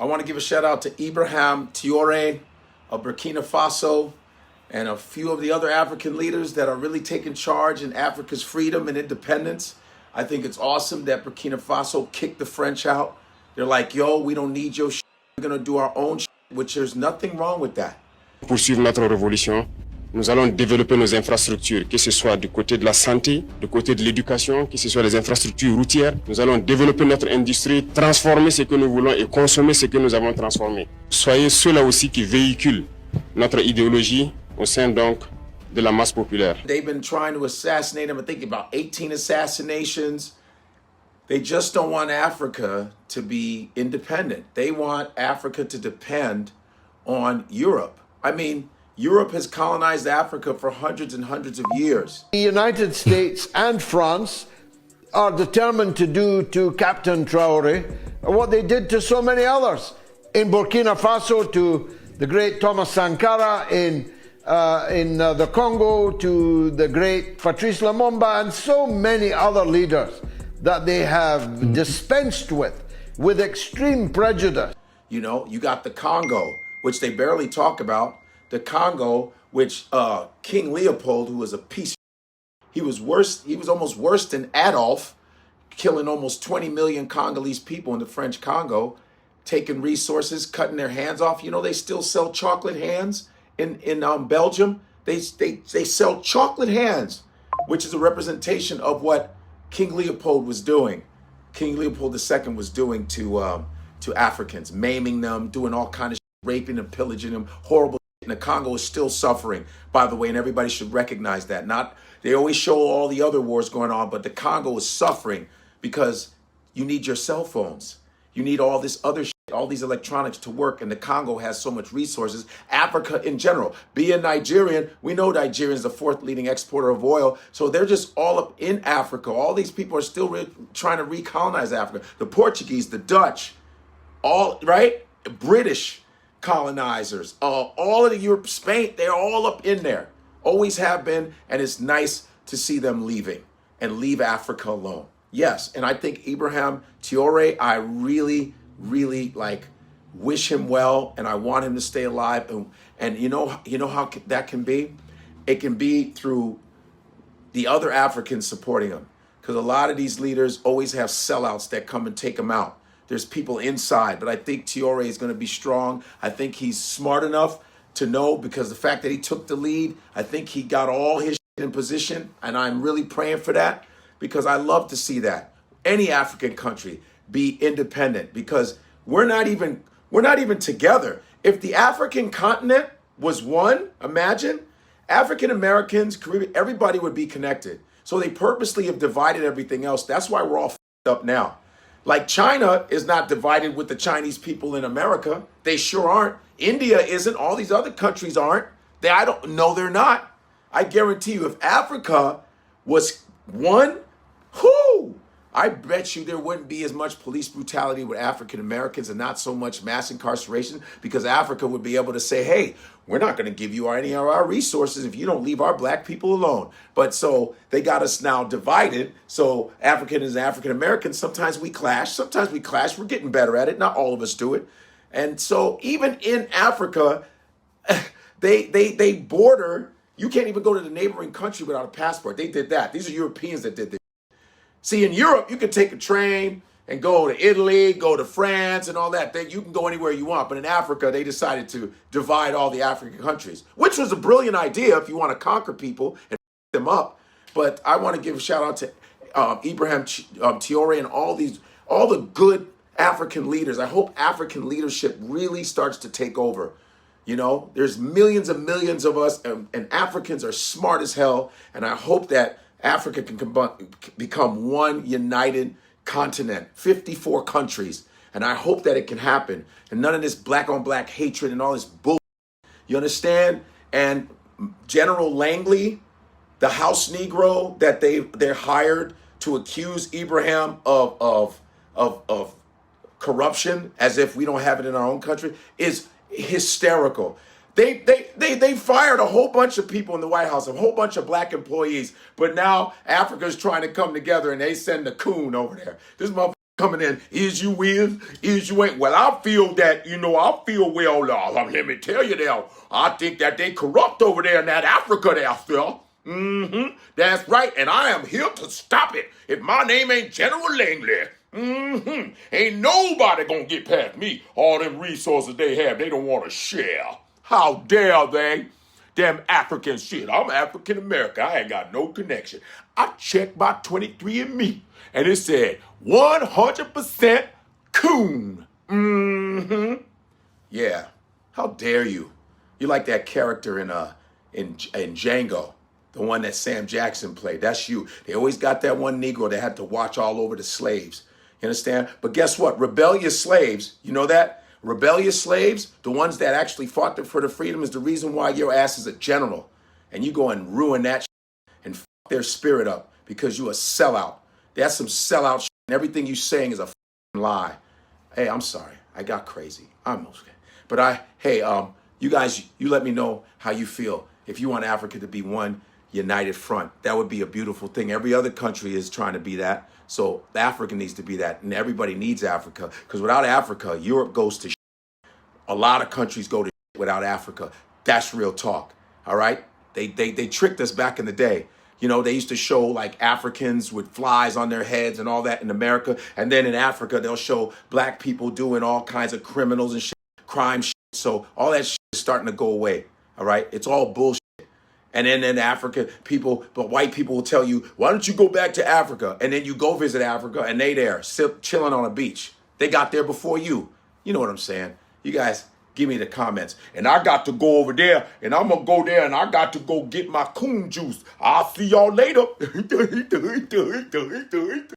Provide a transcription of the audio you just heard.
I want to give a shout out to Ibrahim Traore of Burkina Faso and a few of the other African leaders that are really taking charge in Africa's freedom and independence. I think it's awesome that Burkina Faso kicked the French out. They're like, yo, we don't need your shit. We're going to do our own shit, which there's nothing wrong with that. Poursuivre notre révolution, nous allons développer nos infrastructures, que ce soit du côté de la santé, du côté de l'éducation, que ce soit les infrastructures routières. Nous allons développer notre industrie, transformer ce que nous voulons et consommer ce que nous avons transformé. Soyez ceux-là aussi qui véhiculent notre idéologie au sein donc de la masse populaire. They've been trying to assassinate him, I think about 18 assassinations. They just don't want Africa to be independent. They want Africa to depend on Europe. I mean, Europe has colonized Africa for hundreds and hundreds of years. The United States and France are determined to do to Captain Traore what they did to so many others. In Burkina Faso, to the great Thomas Sankara, in the Congo, to the great Patrice Lumumba, and so many other leaders that they have dispensed with extreme prejudice. You know, you got the Congo, which they barely talk about. The Congo, which King Leopold, who was a piece, he was almost worse than Adolf, killing almost 20 million Congolese people in the French Congo, taking resources, cutting their hands off. You know, they still sell chocolate hands in Belgium. They sell chocolate hands, which is a representation of what King Leopold was doing. King Leopold II was doing to Africans, maiming them, doing all kind of shit, raping and pillaging them, horrible. And the Congo is still suffering, by the way, and everybody should recognize that. They always show all the other wars going on, but the Congo is suffering because you need your cell phones. You need all this other shit, all these electronics to work, and the Congo has so much resources. Africa in general, being Nigerian, we know Nigeria is the fourth leading exporter of oil, so they're just all up in Africa. All these people are still trying to recolonize Africa. The Portuguese, the Dutch, all right, British colonizers, all of the Europe, Spain, they're all up in there, always have been, and it's nice to see them leaving and leave Africa alone. Yes, and I think Ibrahim Traore, I really, really wish him well, and I want him to stay alive. And you know how that can be? It can be through the other Africans supporting him, because a lot of these leaders always have sellouts that come and take them out. There's people inside, but I think Traore is going to be strong. I think he's smart enough to know, because the fact that he took the lead, I think he got all his shit in position, and I'm really praying for that, because I love to see that any African country be independent, because we're not even together. If the African continent was one, imagine African Americans, Caribbean, everybody would be connected. So they purposely have divided everything else. That's why we're all f***ed up now. Like China is not divided with the Chinese people in America. They sure aren't. India isn't. All these other countries aren't. I don't know, they're not. I guarantee you, if Africa was one, I bet you there wouldn't be as much police brutality with African Americans and not so much mass incarceration, because Africa would be able to say, hey, we're not going to give you any of our resources if you don't leave our black people alone. But so they got us now divided. So Africans and African Americans, sometimes we clash. We're getting better at it. Not all of us do it. And so even in Africa, they border. You can't even go to the neighboring country without a passport. They did that. These are Europeans that did this. See, in Europe, you can take a train and go to Italy, go to France and all that. You can go anywhere you want. But in Africa, they decided to divide all the African countries, which was a brilliant idea if you want to conquer people and them up. But I want to give a shout out to Ibrahim Traore and all the good African leaders. I hope African leadership really starts to take over. You know, there's millions and millions of us, and Africans are smart as hell. And I hope that Africa can become one united continent, 54 countries. And I hope that it can happen. And none of this black on black hatred and all this bull. You understand? And General Langley, the House Negro that they're hired to accuse Ibrahim of corruption, as if we don't have it in our own country, is hysterical. They fired a whole bunch of people in the White House, a whole bunch of black employees, but now Africa's trying to come together and they send a coon over there. This motherfucker coming in, is you is you ain't. Well, I feel that, I feel well, let me tell you now, I think that they corrupt over there in that Africa there, sir. That's right, and I am here to stop it. If my name ain't General Langley, ain't nobody gonna get past me. All them resources they have, they don't want to share. How dare they? Them African shit. I'm African American. I ain't got no connection. I checked my 23andMe, and it said 100% coon. Yeah. How dare you? You like that character in Django, the one that Sam Jackson played. That's you. They always got that one Negro that had to watch all over the slaves. You understand? But guess what? Rebellious slaves, you know that? Rebellious slaves, the ones that actually fought for the freedom, is the reason why your ass is a general. And you go and ruin that shit and fuck their spirit up because you a sellout. That's some sellout shit. And everything you saying is a lie. Hey, I'm sorry. I got crazy. I'm okay. But you guys, you let me know how you feel. If you want Africa to be one united front, that would be a beautiful thing. Every other country is trying to be that. So Africa needs to be that. And everybody needs Africa. Because without Africa, Europe goes to shit. A lot of countries go to shit without Africa. That's real talk. All right? They tricked us back in the day. They used to show like Africans with flies on their heads and all that in America. And then in Africa, they'll show black people doing all kinds of criminals and shit, crime shit. So all that shit is starting to go away. All right? It's all bullshit. And then in Africa, white people will tell you, why don't you go back to Africa? And then you go visit Africa and they there chilling on a beach. They got there before you. You know what I'm saying? You guys, give me the comments. And I got to go over there and I'm going to go there and I got to go get my coon juice. I'll see y'all later.